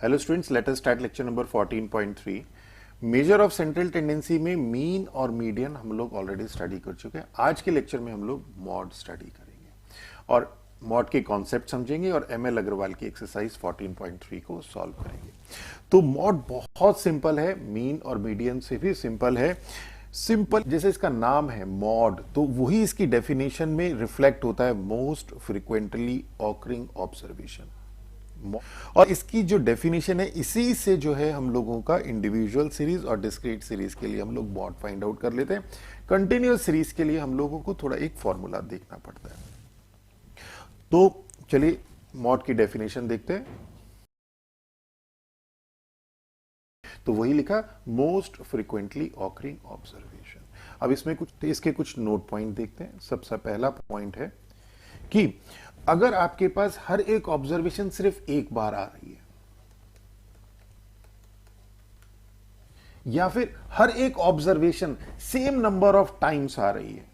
Hello students, let us start lecture number 14.3। Measure of central tendency में mean और median हम लोग already study कर चुके हैं। आज के लेक्चर में हम लोग मॉड स्टडी करेंगे और मॉड के कॉन्सेप्ट समझेंगे और एमएल अग्रवाल की एक्सरसाइज 14.3 को सॉल्व करेंगे। तो मॉड बहुत सिंपल है, मीन और मीडियन से भी सिंपल है। सिंपल जैसे इसका नाम है मॉड, तो वही इसकी डेफिनेशन में रिफ्लेक्ट होता है, मोस्ट फ्रिक्वेंटली ऑकरिंग ऑब्जर्वेशन। और इसकी जो डेफिनेशन है, इसी से जो है हम लोगों का इंडिविजुअल सीरीज और डिस्क्रीट सीरीज के लिए हम लोग मॉड फाइंड आउट कर लेते हैं। कंटिन्यूअस सीरीज के लिए हम लोगों को थोड़ा एक फॉर्मूला देखना पड़ता है। तो चलिए मॉड की डेफिनेशन देखते हैं। तो वही लिखा, मोस्ट फ्रिक्वेंटली ऑकरिंग ऑब्जर्वेशन। अब इसमें इसके कुछ नोट पॉइंट देखते हैं। सबसे पहला पॉइंट है कि अगर आपके पास हर एक ऑब्जर्वेशन सिर्फ एक बार आ रही है, या फिर हर एक observation same number of times आ रही है,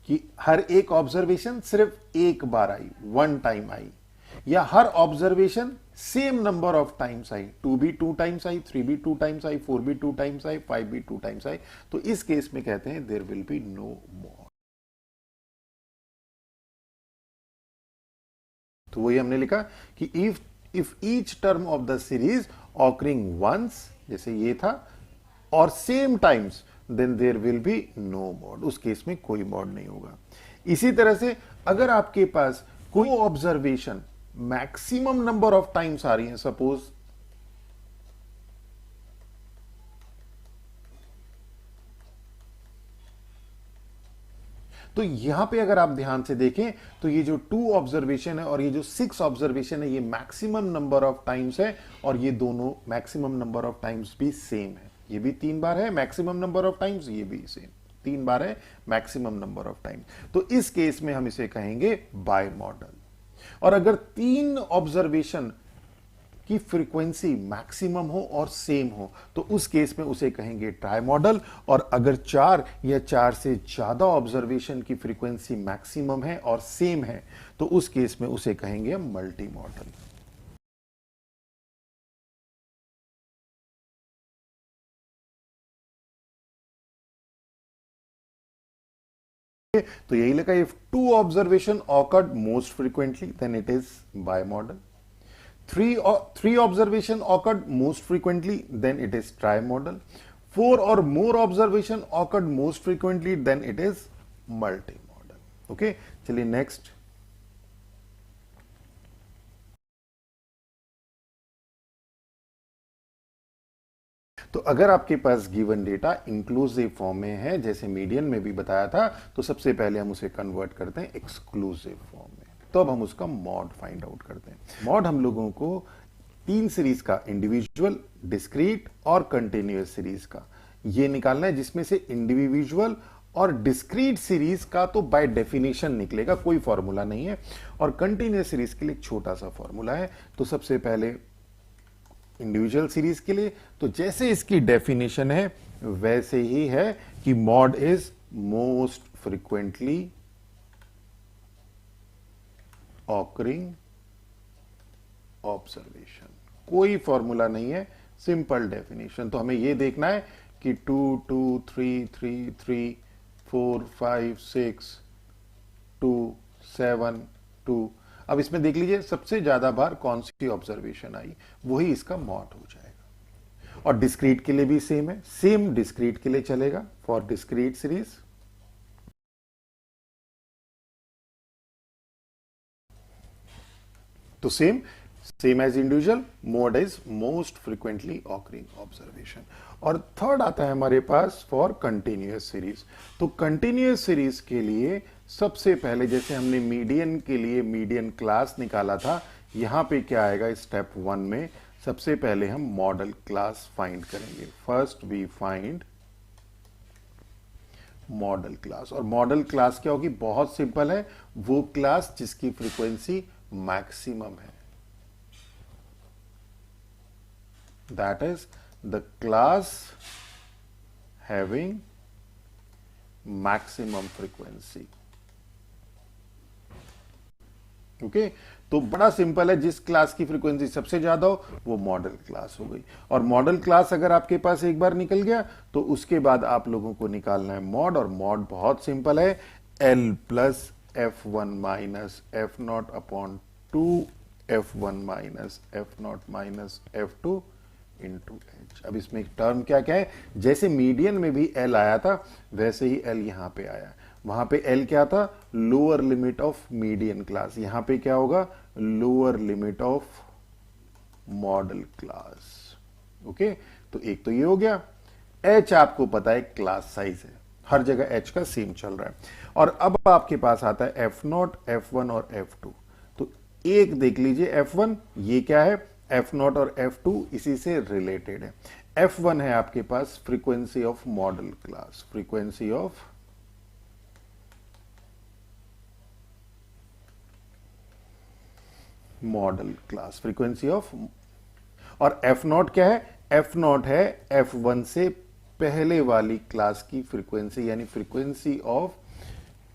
कि हर एक ऑब्जर्वेशन सिर्फ एक बार आई, वन टाइम आई, या हर observation same number of times आई, 2 भी 2 टाइम्स आई, 3 भी 2 टाइम्स आई, 4 भी 2 टाइम्स आई, 5 भी 2 टाइम्स आई, तो इस केस में कहते हैं there will be no mode. तो वही हमने लिखा कि if each term of the series occurring once, जैसे ये था, और same times, then there will be no mode. उस केस में कोई मॉड नहीं होगा। इसी तरह से अगर आपके पास कोई observation maximum number of times आ रही है, सपोज तो यहां पे अगर आप ध्यान से देखें तो ये जो 2 ऑब्जर्वेशन है और ये जो 6 ऑब्जर्वेशन है, ये मैक्सिमम नंबर ऑफ टाइम्स है, और ये दोनों मैक्सिमम नंबर ऑफ टाइम्स भी सेम है। ये भी 3 बार है मैक्सिमम नंबर ऑफ टाइम्स, ये भी सेम 3 बार है मैक्सिमम नंबर ऑफ टाइम्स। तो इस केस में हम इसे कहेंगे बाय मॉडल। और अगर 3 ऑब्जर्वेशन की फ्रीक्वेंसी मैक्सिमम हो और सेम हो, तो उस केस में उसे कहेंगे ट्राई मॉडल। और अगर 4 या 4 से ज्यादा ऑब्जर्वेशन की फ्रीक्वेंसी मैक्सिमम है और सेम है, तो उस केस में उसे कहेंगे मल्टी मॉडल। तो यही लिखा, if 2 observation occurred most frequently then it is bimodal. Three observation occurred most frequently, then it is trimodal. 4 or more observation occurred most frequently, then it is multimodal. Okay, चलिए next। तो अगर आपके पास given data inclusive form में है, जैसे median में भी बताया था, तो सबसे पहले हम उसे कन्वर्ट करते हैं एक्सक्लूसिव फॉर्म में। तो अब हम उसका मॉड फाइंड आउट करते हैं। मॉड हम लोगों को 3 सीरीज का, इंडिविजुअल, डिस्क्रीट और कंटिन्यूअस सीरीज का, ये निकालना है, जिसमें से इंडिविजुअल और डिस्क्रीट सीरीज का तो बाय डेफिनेशन निकलेगा, कोई फॉर्मूला नहीं है, और कंटिन्यूअस सीरीज के लिए एक छोटा सा फॉर्मूला है। तो सबसे पहले इंडिविजुअल सीरीज के लिए, तो जैसे इसकी डेफिनेशन है वैसे ही है कि mod is most frequently occurring observation. कोई फॉर्मूला नहीं है, सिंपल डेफिनेशन। तो हमें यह देखना है कि 2 2 3 3 3 4 5 6 2 7 2। अब इसमें देख लीजिए सबसे ज्यादा बार कौन सी ऑब्जर्वेशन आई, वही इसका मॉड हो जाएगा। और डिस्क्रीट के लिए भी सेम है, सेम डिस्क्रीट के लिए चलेगा। फॉर डिस्क्रीट सीरीज तो same as individual, mode is most frequently occurring observation. और थर्ड आता है हमारे पास फॉर कंटिन्यूअस सीरीज। तो कंटिन्यूअस सीरीज के लिए सबसे पहले, जैसे हमने मीडियन के लिए मीडियन क्लास निकाला था, यहां पे क्या आएगा, स्टेप 1 में सबसे पहले हम मॉडल क्लास फाइंड करेंगे। First we find modal class. और मॉडल क्लास क्या होगी, बहुत सिंपल है, वो क्लास जिसकी फ्रीक्वेंसी मैक्सिमम है, that is the class having maximum frequency। Okay तो बड़ा सिंपल है, जिस क्लास की फ्रीक्वेंसी सबसे ज्यादा हो वो मॉडल क्लास हो गई। और मॉडल क्लास अगर आपके पास एक बार निकल गया तो उसके बाद आप लोगों को निकालना है मॉड, और मॉड बहुत सिंपल है, L plus F one minus F not upon two F one minus F not minus F two into H. अब इसमें एक टर्म क्या क्या है, जैसे मीडियन में भी एल आया था वैसे ही एल यहां पे आया। वहां पे एल क्या था, lower limit of median class, यहां पे क्या होगा, lower limit of modal class. Okay तो एक तो ये हो गया। एच आपको पता है क्लास साइज है, हर जगह एच का सेम चल रहा है। और अब आपके पास आता है एफ नॉट, एफ वन और एफ टू। तो एक देख लीजिए एफ वन, ये क्या है, एफ नॉट और एफ टू इसी से रिलेटेड है। एफ वन है आपके पास frequency of modal class, frequency of modal class, frequency of. और एफ नॉट क्या है, एफ नॉट है एफ वन से पहले वाली क्लास की फ्रीक्वेंसी, यानी frequency of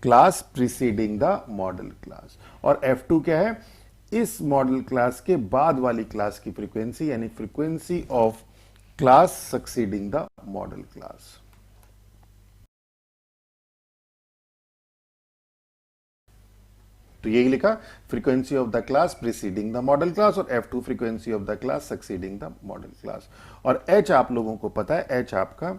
class preceding the modal class. और एफ टू क्या है, इस मॉडल क्लास के बाद वाली क्लास की फ्रीक्वेंसी, यानी frequency of class succeeding the modal class. तो यही लिखा, frequency of the class preceding the modal class, और F2 frequency of the class succeeding the modal class. और H आप लोगों को पता है, H आपका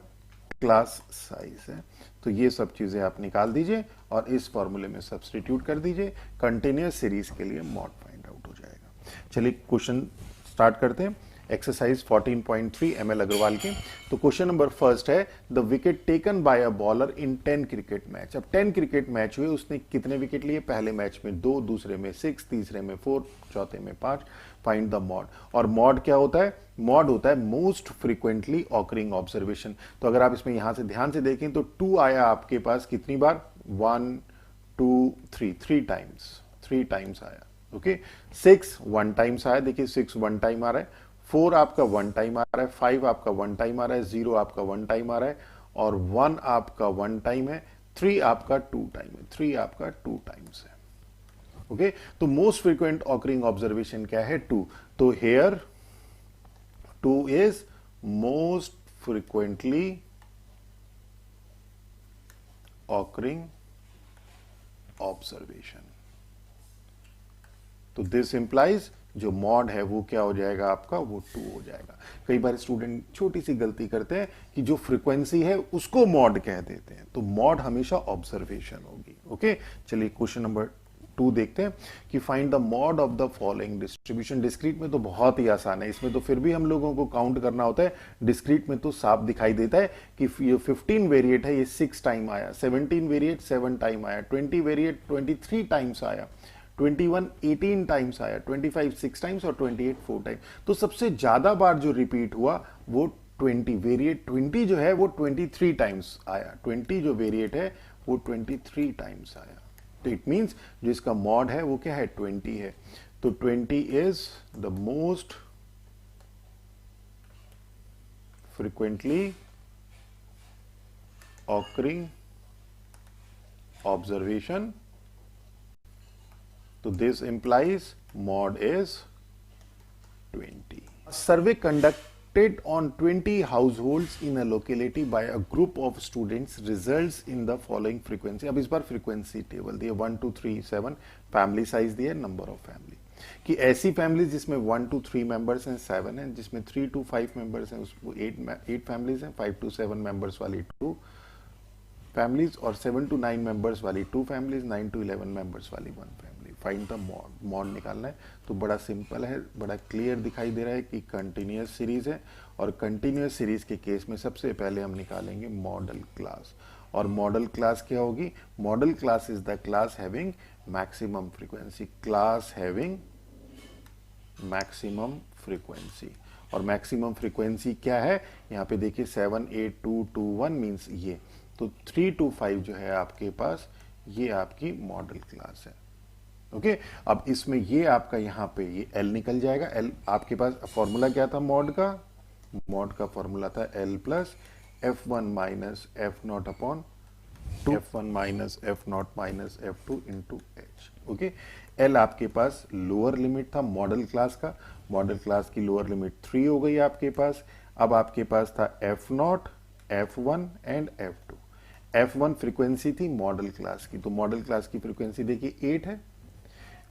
क्लास साइज है। तो ये सब चीजें आप निकाल दीजिए और इस फॉर्मूले में सब्स्टिट्यूट कर दीजिए, कंटिन्यूअस सीरीज के लिए मॉड फाइंड आउट हो जाएगा। चलिए क्वेश्चन स्टार्ट करते हैं। एक्सरसाइज 14.3 एमएल अग्रवाल की। तो क्वेश्चन नंबर फर्स्ट है, the wicket taken by a bowler in 10 cricket match. अब 10 क्रिकेट मैच हुए, उसने कितने विकेट लिए, पहले मैच में 2, दूसरे में 6, तीसरे में 4, चौथे में 5। Find the mod. और मॉड क्या होता है, मॉड होता है मोस्ट फ्रीक्वेंटली ऑकरिंग ऑब्जर्वेशन। तो अगर आप इसमें यहां से ध्यान से देखें तो 2 आया आपके पास कितनी बार, 1 2 3, 3 टाइम्स आया। ओके 6 1 टाइम्स आया, देखिए 6 1 टाइम आ रहा है, 4 आपका 1 टाइम आ रहा है, 5 आपका 1 टाइम आ रहा है, 0 आपका 1 टाइम आ रहा है, और 1 आपका 1 टाइम है, 3 आपका 2 टाइम है, 3 आपका 2 टाइम्स है। ओके तो मोस्ट फ्रीक्वेंट ऑकरिंग ऑब्जर्वेशन क्या है, 2। तो here 2 is most frequently occurring observation. तो दिस इंप्लाइज जो मॉड है वो क्या हो जाएगा आपका, वो 2 हो जाएगा। कई बार स्टूडेंट छोटी सी गलती करते हैं कि जो फ्रीक्वेंसी है उसको मॉड कह देते हैं, तो मॉड हमेशा ऑब्जर्वेशन होगी। ओके चलिए क्वेश्चन नंबर 2 देखते हैं कि find the mod of the following distribution. Discrete में तो बहुत ही आसान है, इसमें तो फिर भी हम लोगों को काउंट करना होता है। डिस्क्रीट में तो साफ दिखाई देता है कि ये 15 वेरिएट है, ये 6 टाइम आया, 17 वेरिएट 7 टाइम आया, 20 वेरिएट 23 टाइम्स आया, 21 18 टाइम्स आया, 25 6 टाइम्स और 28 4 टाइम। तो सबसे ज्यादा बार जो रिपीट हुआ वो 20 वेरिएट 20 जो है वो 23 टाइम्स आया, 20 जो वेरिएट है वो 23 टाइम्स आया। तो इट मींस जो इसका मॉड है वो क्या है, 20 है। तो 20 is the most frequently occurring observation. तो this implies mod is 20. A survey conducted on 20 households in a locality by a group of students results in the following frequency. अब इस बार frequency table दिए 1 2 3 7, family size दिए, number of family कि ऐसी family जिसमें 1 to 3 members हैं 7 हैं, जिसमें 3 to 5 मेंबर्स हैं उसको 8 फैमिलीज हैं, 5 to 7 मेंबर्स वाली 2 फैमिलीज, और 7 to 9 मेंबर्स वाली 2 फैमिलीज, 9 to 11 मेंबर्स वाली 1 family. Find the mod. Mod निकालना है तो बड़ा सिंपल है, बड़ा क्लियर दिखाई दे रहा है कि कंटिन्यूअस सीरीज है, और कंटिन्यूअस सीरीज के केस में सबसे पहले हम निकालेंगे मॉडल क्लास। और मॉडल क्लास क्या होगी, model class is the class having maximum frequency, class having maximum frequency. और मैक्सिमम फ्रीक्वेंसी क्या है, यहाँ पे देखिए 7 8 2 2 1 मींस ये, तो 3 to 5 जो है आपके पास ये आपकी मॉडल क्लास है। ओके अब इसमें ये आपका यहाँ पे ये एल निकल जाएगा। एल आपके पास फॉर्मूला क्या था मॉड का, मॉड का फॉर्मूला था L plus F one minus F not upon F one minus F not minus F two into H. Okay L आपके पास लोअर लिमिट था मॉडल क्लास का, मॉडल क्लास की लोअर लिमिट 3 हो गई आपके पास। अब आपके पास था F not, F one and F two. F one frequency थी मॉडल क्लास की, तो मॉडल क्लास की फ्रीक्वेंसी देखिए 8 है।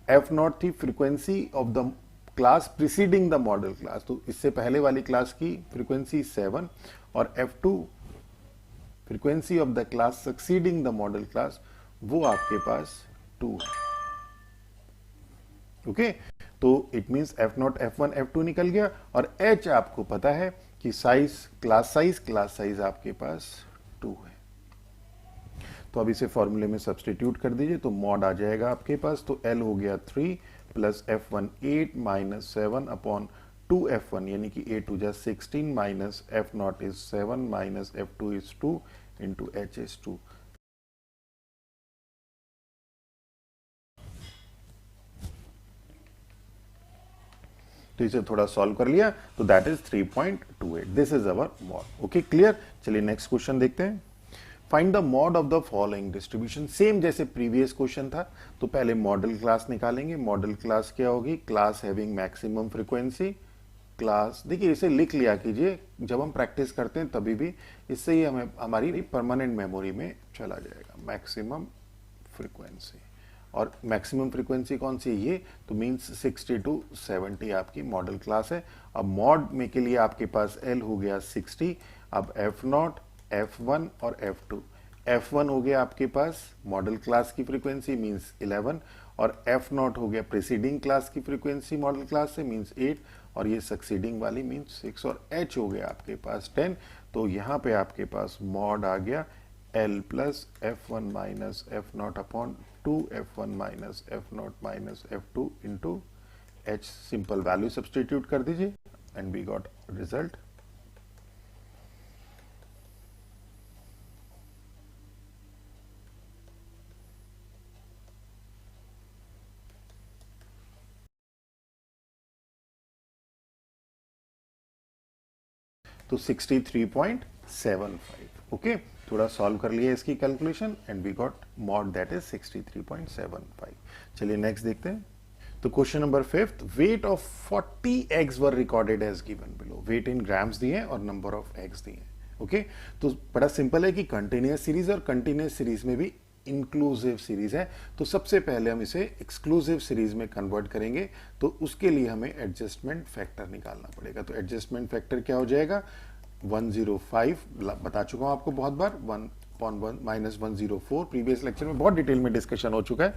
एफ नॉट थी frequency of the class preceding the modal class, तो इससे पहले वाली क्लास की फ्रीक्वेंसी 7, और F to frequency of the class succeeding the modal class, वो आपके पास 2 है। ओके, तो it means F not, F one, F two निकल गया, और एच आपको पता है कि क्लास साइज आपके पास 2 है। तो अब इसे फॉर्मूले में सब्सटीट्यूट कर दीजिए, तो मॉड आ जाएगा आपके पास, तो एल हो गया 3 plus F one 8 minus 7 upon 2 F one, यानी कि 8 टू जा 16 minus F not is 7 minus F two is 2 into H is 2। तो इसे थोड़ा सॉल्व कर लिया, तो that is 3.28। This is our mod. Okay, clear. चलिए नेक्स्ट क्वेश्चन देखते हैं। Find the mod of the following distribution. Same जैसे प्रीवियस क्वेश्चन था, तो पहले मॉडल क्लास निकालेंगे। मॉडल क्लास क्या होगी? Class having maximum frequency. Class देखिए इसे लिख लिया कीजिए, जब हम प्रैक्टिस करते हैं तभी भी, इससे ही हमें हमारी परमानेंट मेमोरी में चला जाएगा। मैक्सिमम फ्रीक्वेंसी, और मैक्सिमम फ्रीक्वेंसी कौन सी है ये? तो मींस 60 टू 70 आपकी मॉडल क्लास है। अब मॉड में के लिए आपके पास एल हो गया 60। अब एफ नॉट, एफ वन और एफ टू। एफ वन हो गया आपके पास मॉडल क्लास की फ्रीक्वेंसी मींस 11, और एफ नॉट हो गया प्रीसीडिंग क्लास की फ्रीक्वेंसी मॉडल क्लास से मींस 8, और ये सक्सीडिंग वाली मींस 6, और एच हो गया आपके पास 10। तो यहाँ पे आपके पास मॉड आ गया L plus F one minus F not upon 2 F one minus F not minus F two into H. Simple value substitute कर दीजिए एंड वी गॉट रिजल्ट। तो 63.75। ओके, थोड़ा सॉल्व कर लिया इसकी calculation and we got mode that is 63.75। चलिए next देखते हैं। तो question number 5, weight of 40 eggs were recorded as given below. Weight in grams दिए हैं और नंबर ऑफ एग्स दिए हैं। ओके, तो बड़ा सिंपल है कि कंटिन्यूअस सीरीज और कंटिन्यूअस सीरीज में भी इंक्लूसिव सीरीज है, तो सबसे पहले हम इसे एक्सक्लूसिव सीरीज में कन्वर्ट करेंगे, तो उसके लिए हमें एडजस्टमेंट फैक्टर निकालना पड़ेगा। तो एडजस्टमेंट फैक्टर क्या हो जाएगा? 105 बता चुका हूं आपको बहुत बार, 1/1 माइनस 104, प्रीवियस लेक्चर में बहुत डिटेल में डिस्कशन हो चुका है,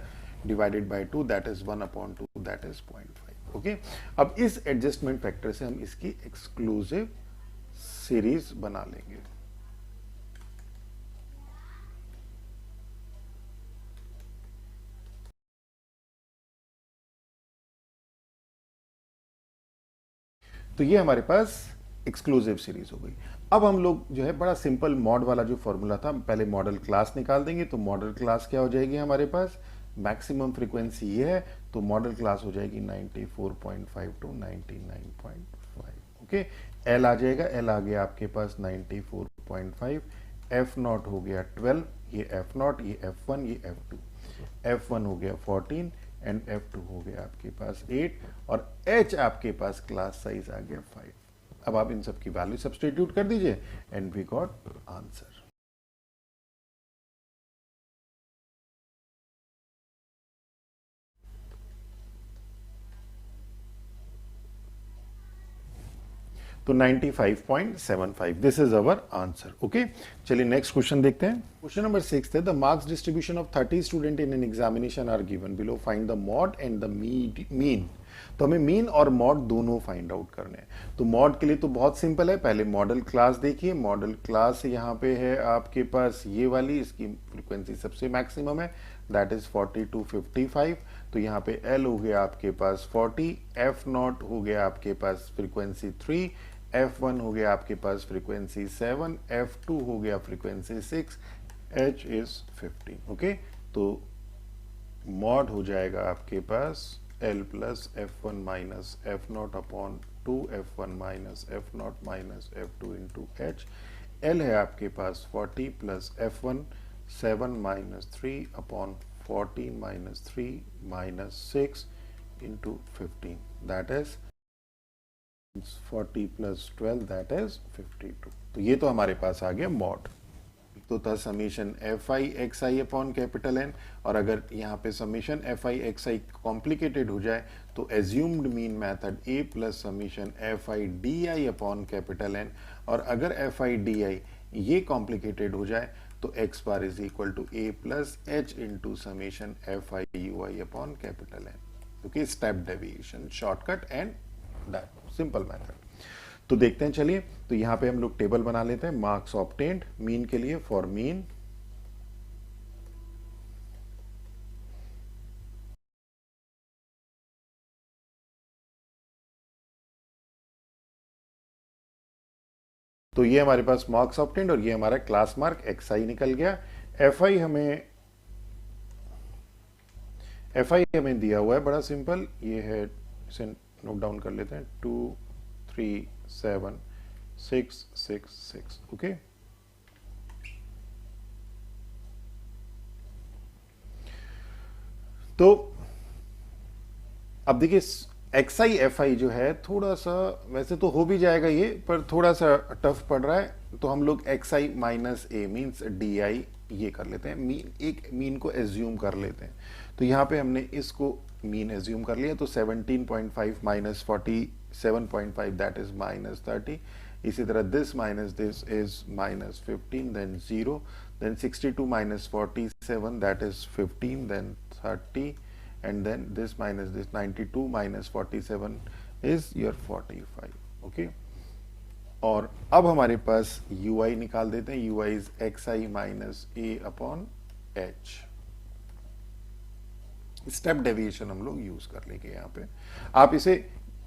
divided by 2 that is 1/2 that is 0.5। Okay, अब इस एडजस्टमेंट फैक्टर से हम इसकी एक्सक्लूसिव सीरीज बना लेंगे। तो ये हमारे पास एक्सक्लूसिव सीरीज हो गई। अब हम लोग जो है बड़ा सिंपल मॉड वाला जो फॉर्मूला था, पहले मॉडल क्लास निकाल देंगे। तो मॉडल क्लास क्या हो जाएगी हमारे पास? मैक्सिमम फ्रीक्वेंसी ये है, तो मॉडल क्लास हो जाएगी 94.5 टू 99.5। ओके, एल आ जाएगा, एल आ गया आपके पास 94.5। एफ नॉट हो गया 12, ये एफ नॉट, ये एफ वन, ये एफ टू। एफ वन हो गया 14 एंड F2 हो गया आपके पास 8, और H आपके पास क्लास साइज आ गया 5। अब आप इन सब की वैल्यू सब्सटीट्यूट कर दीजिए एंड वी गॉट आंसर। तो 95.75 this is our answer. Okay, चलिए नेक्स्ट क्वेश्चन देखते हैं। क्वेश्चन नंबर 6 है, the marks distribution of 30 student in an examination are given below, find the mode and the mean. तो हमें mean और mod दोनों find out करने हैं। तो मॉड के लिए तो बहुत सिंपल है, पहले मॉडल क्लास देखिए। मॉडल क्लास यहाँ पे है आपके पास ये वाली, इसकी फ्रीक्वेंसी सबसे मैक्सिमम है, दैट इज 40 टू 55। तो यहाँ पे L हो गया आपके पास 40, एफ नॉट हो गया आपके पास फ्रीक्वेंसी 3, F1 हो गया आपके पास फ्रीक्वेंसी 7, F2 हो गया फ्रीक्वेंसी 6, H इज 15। ओके, तो मॉड हो जाएगा आपके पास L plus F1 minus F not upon 2 F1 minus F not minus F2 into H। L है आपके पास 40 plus F1 7 minus 3 upon 14 minus 3 minus 6 into 15, that is 40 plus 12, that is 52। तो ये तो हमारे पास आ गया मॉड। तो था summation f i x i upon capital N, और अगर यहाँ पे summation f i x i complicated हो जाए तो assumed mean method a plus summation f i d i upon capital N, और अगर एफ आई डी आई ये कॉम्प्लिकेटेड हो जाए तो x bar is equal to a plus H into summation f I you I upon capital N. Okay, step deviation, shortcut and that simple method. तो देखते हैं, चलिए। तो यहां पे हम लोग टेबल बना लेते हैं, मार्क्स ऑब्टेन्ड मीन के लिए, फॉर मीन तो ये हमारे पास मार्क्स ऑब्टेन्ड और ये हमारा क्लास मार्क एक्स आई निकल गया। एफ आई हमें दिया हुआ है, बड़ा सिंपल ये है, इसे नोट डाउन कर लेते हैं, 2 3 7 6 6 6। ओके, तो अब देखिए एक्स आई एफ आई जो है थोड़ा सा, वैसे तो हो भी जाएगा ये, पर थोड़ा सा टफ पड़ रहा है, तो हम लोग x I minus A means D I ये कर लेते हैं, एक मीन को एज्यूम कर लेते हैं। तो यहाँ पे हमने इसको मीन एज्यूम कर लिया, तो 17.5 माइनस 47.5 दैट इज माइनस 30। इसी तरह this minus this is minus 15, then 0, then 62 minus 47 that is 15, then 30, and then this minus this 92 minus 47 is your 45। Okay, और अब हमारे पास ui निकाल देते हैं, ui is xi minus A upon H. Step deviation हम लोग यूज कर लेंगे यहाँ पे। आप इसे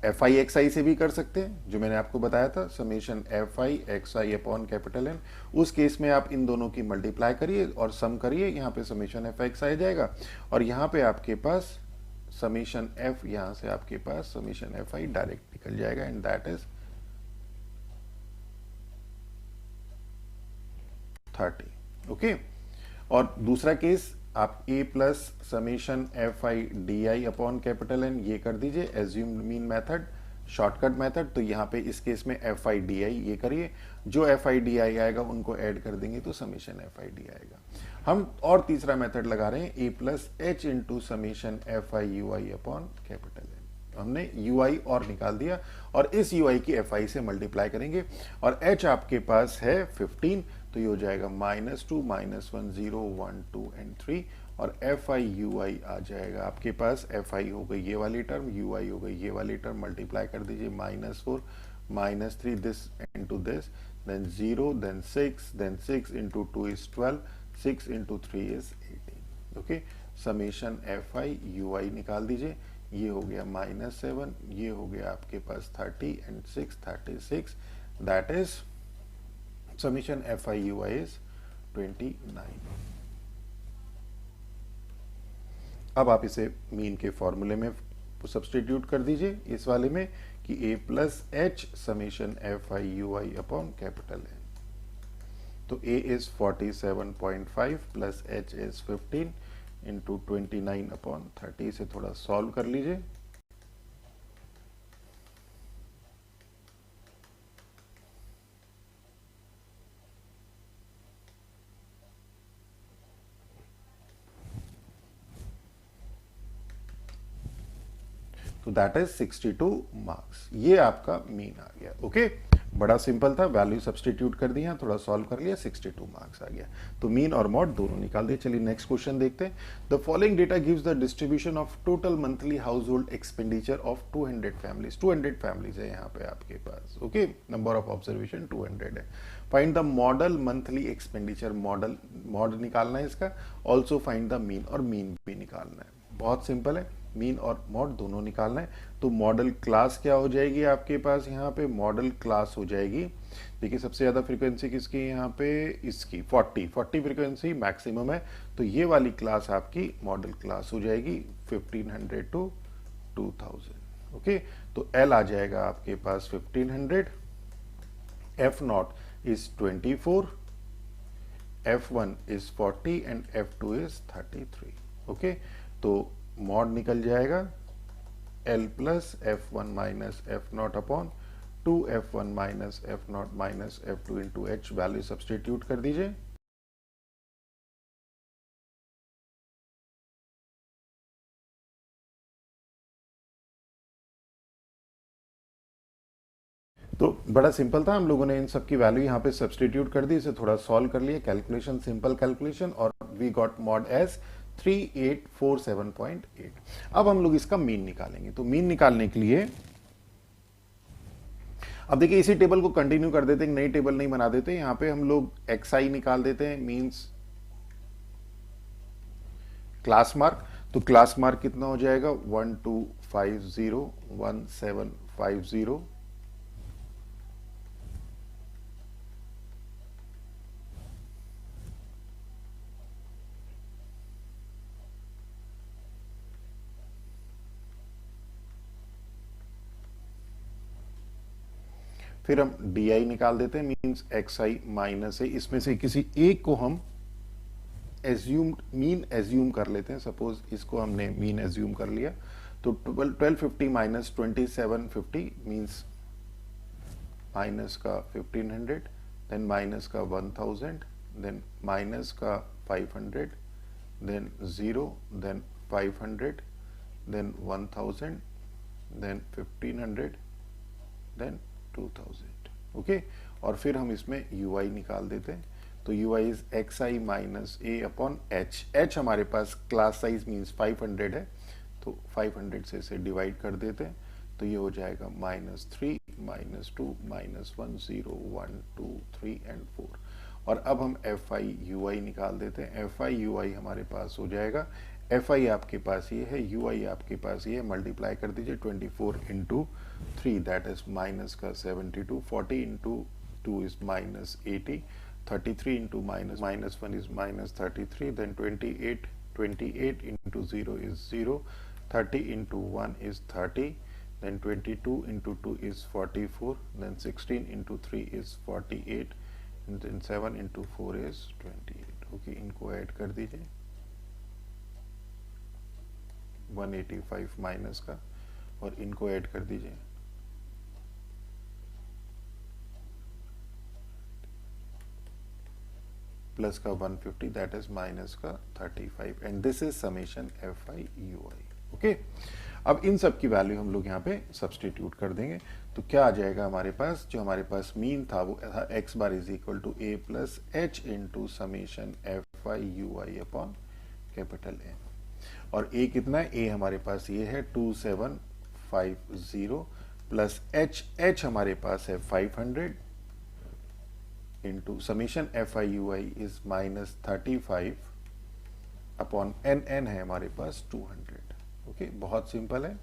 एफ आई एक्स आई से भी कर सकते हैं, जो मैंने आपको बताया था, summation F i x i upon capital N. उस केस में आप इन दोनों की मल्टीप्लाई करिए और सम करिए, यहाँ पे समेशन एफ एक्स आई जाएगा, और यहाँ पे आपके पास समेशन एफ, यहाँ से आपके पास समेशन एफ आई डायरेक्ट निकल जाएगा, एंड दैट इज 30। ओके, और दूसरा केस आप a plus summation F i d i upon capital N ये कर दीजिए, assumed mean method, shortcut method. तो यहाँ पे इस केस में एफ आई डी आई ये करिए, जो एफ आई डी आई आएगा उनको ऐड कर देंगे तो समेशन एफ आई डी आएगा। हम और तीसरा मेथड लगा रहे हैं, A plus H into summation F I you I upon capital N. हमने यू आई और निकाल दिया, और इस यू आई की एफ आई से मल्टीप्लाई करेंगे, और एच आपके पास है 15, तो ये हो जाएगा -2 -1 0 1 2 एंड 3, और एफ आई यू आई आ जाएगा आपके पास, एफ आई हो गई ये वाली टर्म, यू आई हो गई ये वाली टर्म, मल्टीप्लाई कर दीजिए, -4 -3 this into this, then 0, then 6, then 6 into 2 is 12, 6 into 3 is 18। Okay, summation F I you I निकाल दीजिए, ये हो गया -7, ये हो गया आपके पास 30 and 6 36, that is summation F I you I is 29। अब आप इसे मीन के फॉर्मूले में सब्सटीट्यूट कर दीजिए, इस वाले में, कि a plus h summation F I you I upon capital N. तो a is 47.5 plus h is 15 into 29 upon 30। से थोड़ा सॉल्व कर लीजिए। तो दैट इज 62 मार्क्स, ये आपका मीन आ गया। ओके, बड़ा सिंपल था, वैल्यू सब्सटीट्यूट कर दिया, थोड़ा सॉल्व कर लिया, 62 मार्क्स आ गया। तो मीन और मॉड दोनों निकाल दिए। चलिए नेक्स्ट क्वेश्चन देखते हैं। The following data gives the distribution of total monthly house hold expenditure of 200 families. 200 families है यहाँ पे आपके पास। ओके, नंबर ऑफ ऑब्जर्वेशन 200 है। Find the model monthly expenditure, mod निकालना है इसका, ऑल्सो फाइंड द मीन, और मीन भी निकालना है। बहुत सिंपल है, मीन और मॉड दोनों निकालना है। तो मॉडल क्लास क्या हो जाएगी आपके पास, यहाँ पे मॉडल क्लास हो जाएगी, देखिए सबसे ज्यादा फ्रीक्वेंसी किसकी है यहाँ पे, इसकी 40 फ्रीक्वेंसी मैक्सिमम है, तो ये वाली क्लास आपकी मॉडल क्लास हो जाएगी 1500 टू 2000। ओके, तो एल आ जाएगा आपके पास 1500, F not is 24, F1 is 40 and F2 is 33। Okay, तो मॉड निकल जाएगा L plus F one minus F not upon 2f1 minus F not minus f2 into H. Value substitute कर दीजिए। तो बड़ा सिंपल था, हम लोगों ने इन सब की वैल्यू यहाँ पे सब्सटीट्यूट कर दी, इसे थोड़ा सॉल्व कर लिए, कैलकुलेशन सिंपल कैलकुलेशन, और वी गॉट मॉड एस 3847.8। अब हम लोग इसका मीन निकालेंगे। तो मीन निकालने के लिए अब देखिए इसी टेबल को कंटिन्यू कर देते हैं, नई टेबल नहीं बना देते, यहां पे हम लोग xi निकाल देते हैं, मींस क्लास मार्क। तो क्लास मार्क कितना हो जाएगा 12501750। फिर हम डी निकाल देते हैं, मींस xi माइनस है, इसमें से किसी एक को हम मीन एज्यूम कर लेते हैं। सपोज इसको हमने मीन एज्यूम कर लिया, तो 1250 माइनस 2750 मींस माइनस का 1500, देन माइनस का 1000, देन माइनस का 500, then 0, then 500, then 1000, then 1500, then 2000। Okay, और फिर हम इसमें ui निकाल देते हैं। तो ui is xi minus a upon h हमारे पास क्लास साइज मीन्स 500 है, तो 500 से इसे डिवाइड कर देते हैं, तो ये हो जाएगा -3, -2, -1, 0, 1, 2, 3 एंड 4। और अब हम fi ui निकाल देते हैं। fi ui हमारे पास हो जाएगा, fi आपके पास ये है, ui आपके पास ये है, मल्टीप्लाई कर दीजिए 24 इंटू 3 दैट इज माइनस का 72, 40 into 2 is -80, 33 into -1 is -33, then 28 into 0 is 0, 30 into 1 is 30, then 22 into 2 is 44, then 16 into 3 is 48, and then 7 into 4 is 28। Okay, इनको ऐड कर दीजिए 185 माइनस का, और इनको ऐड कर दीजिए प्लस का 150 दैट इज माइनस का 35, and this is summation fi ui। Okay, अब इन सब की वैल्यू हम लोग यहाँ पे सब्सटीट्यूट कर देंगे, तो क्या आ जाएगा हमारे पास, जो हमारे पास मीन था वो था x bar is equal to a plus H into summation fi ui upon capital M। और a कितना है, a हमारे पास ये है 2750 प्लस h हमारे पास है 500 into summation fi ui is -35 upon n है हमारे पास 200। ओके, बहुत सिंपल है।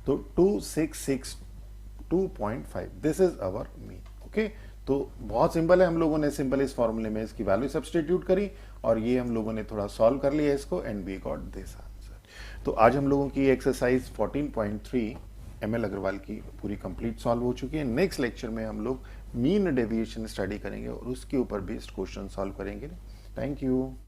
तो 2662.5 this is our mean. Okay, तो बहुत सिंपल है, हम लोगों ने सिंपल इस फॉर्मूले में इसकी वैल्यू सब्सटीट्यूट करी, और ये हम लोगों ने थोड़ा सॉल्व कर लिया इसको, and we got this answer. तो आज हम लोगों की एक्सरसाइज 14.3 ML अग्रवाल की पूरी कंप्लीट सॉल्व हो चुकी है। नेक्स्ट लेक्चर में हम लोग मीन डेविएशन स्टडी करेंगे और उसके ऊपर बेस्ड क्वेश्चन सॉल्व करेंगे। Thank you.